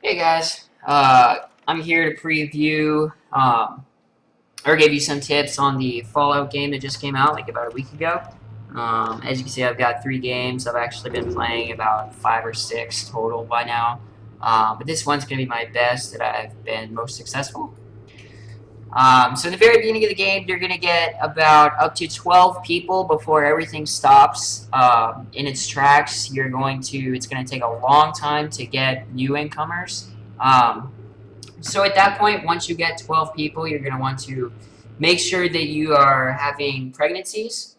Hey guys, I'm here to preview or give you some tips on the Fallout game that just came out like about a week ago. As you can see, I've got 3 games. I've actually been playing about 5 or 6 total by now, but this one's going to be my best that I've been most successful. So in the very beginning of the game, you're going to get about up to 12 people before everything stops in its tracks. It's going to take a long time to get new incomers. So at that point, once you get 12 people, you're going to want to make sure that you are having pregnancies.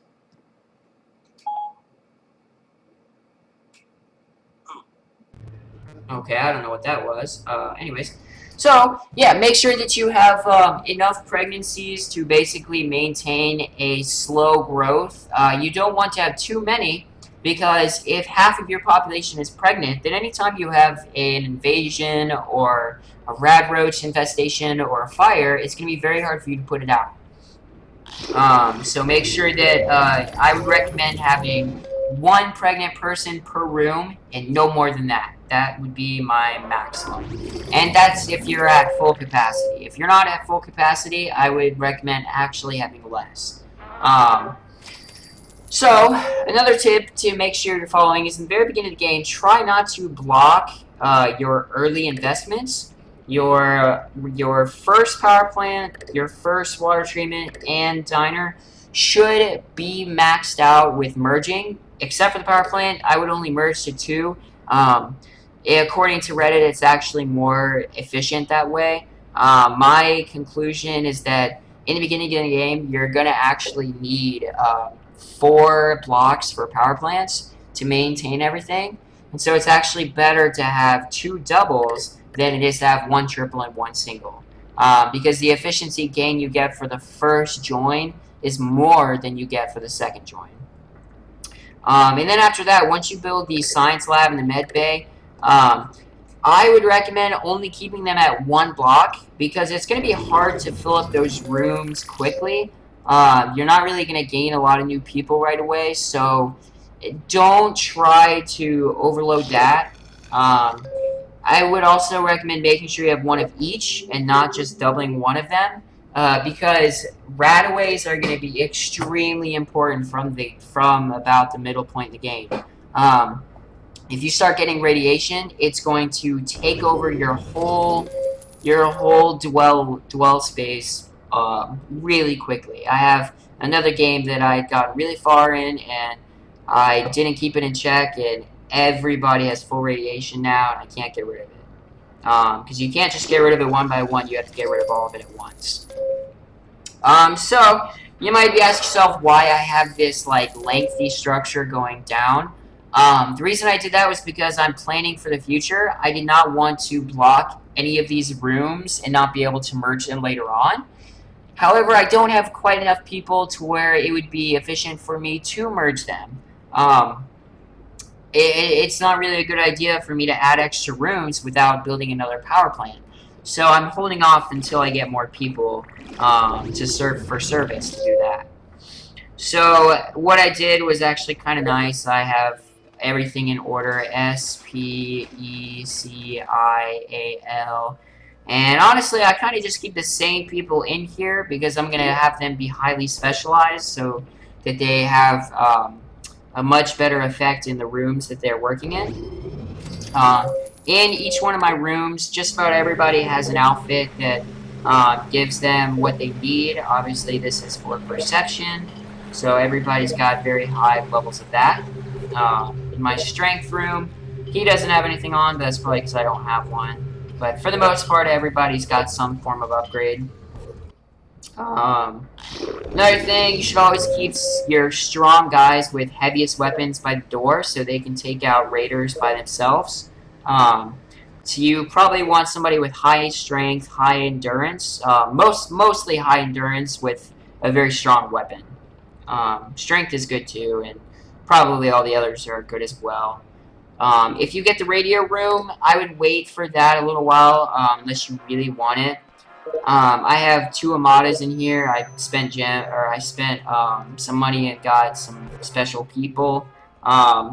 Okay, I don't know what that was. Anyways, so yeah, make sure that you have enough pregnancies to basically maintain a slow growth. You don't want to have too many because if half of your population is pregnant, then anytime you have an invasion or a rad roach infestation or a fire, it's going to be very hard for you to put it out. So make sure that I would recommend having 1 pregnant person per room and no more than that. That would be my maximum. And that's if you're at full capacity. If you're not at full capacity, I would recommend actually having less. So another tip to make sure you're following is in the very beginning of the game, try not to block your early investments. Your first power plant, your first water treatment, and diner should be maxed out with merging. Except for the power plant, I would only merge to 2. According to Reddit, it's actually more efficient that way. My conclusion is that in the beginning of the game, you're going to actually need 4 blocks for power plants to maintain everything. And so it's actually better to have 2 doubles than it is to have 1 triple and 1 single. Because the efficiency gain you get for the first join is more than you get for the second join. And then after that, once you build the science lab and the med bay, I would recommend only keeping them at 1 block because it's going to be hard to fill up those rooms quickly. You're not really going to gain a lot of new people right away, so don't try to overload that. I would also recommend making sure you have 1 of each and not just doubling 1 of them. Because radaways are going to be extremely important from about the middle point in the game. If you start getting radiation, it's going to take over your whole dwell space really quickly. I have another game that I got really far in and I didn't keep it in check, and everybody has full radiation now, and I can't get rid of it. Because you can't just get rid of it one by one, you have to get rid of all of it at once. So you might be asking yourself why I have this like lengthy structure going down. The reason I did that was because I'm planning for the future. I did not want to block any of these rooms and not be able to merge them later on. However, I don't have quite enough people to where it would be efficient for me to merge them. It's not really a good idea for me to add extra rooms without building another power plant. So I'm holding off until I get more people to serve for service to do that. So what I did was actually kind of nice. I have everything in order: S, P, E, C, I, A, L. And honestly, I kind of just keep the same people in here because I'm going to have them be highly specialized so that they have a much better effect in the rooms that they're working in. In each one of my rooms, just about everybody has an outfit that gives them what they need. Obviously, this is for perception, so everybody's got very high levels of that. In my strength room, he doesn't have anything on, but that's probably because I don't have one. But for the most part, everybody's got some form of upgrade. Another thing, you should always keep your strong guys with heaviest weapons by the door so they can take out raiders by themselves. So you probably want somebody with high strength, high endurance, mostly high endurance with a very strong weapon. Strength is good too, and probably all the others are good as well. If you get the radio room, I would wait for that a little while, unless you really want it. I have 2 Amadas in here. I spent some money and got some special people.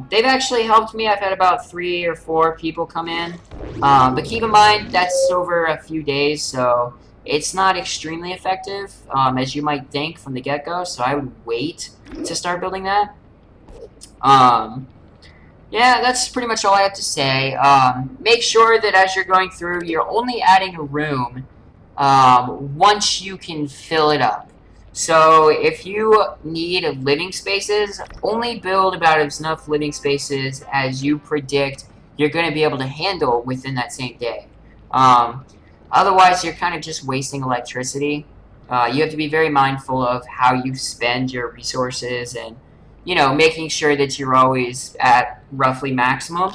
They've actually helped me. I've had about 3 or 4 people come in. But keep in mind, that's over a few days, so it's not extremely effective, as you might think from the get-go, so I would wait to start building that. Um, yeah, that's pretty much all I have to say. Make sure that as you're going through, you're only adding a room once you can fill it up. So if you need living spaces, only build about enough living spaces as you predict you're going to be able to handle within that same day. Um, Otherwise, you're kind of just wasting electricity. You have to be very mindful of how you spend your resources and, you know, making sure that you're always at roughly maximum.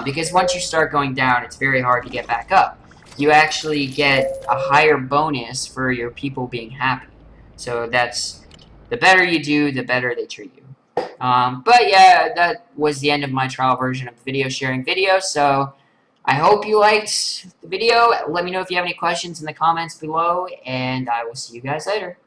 Because once you start going down, it's very hard to get back up. You actually get a higher bonus for your people being happy. So that's, the better you do, the better they treat you. But yeah, that was the end of my trial version of the video sharing video. So I hope you liked the video. Let me know if you have any questions in the comments below, and I will see you guys later.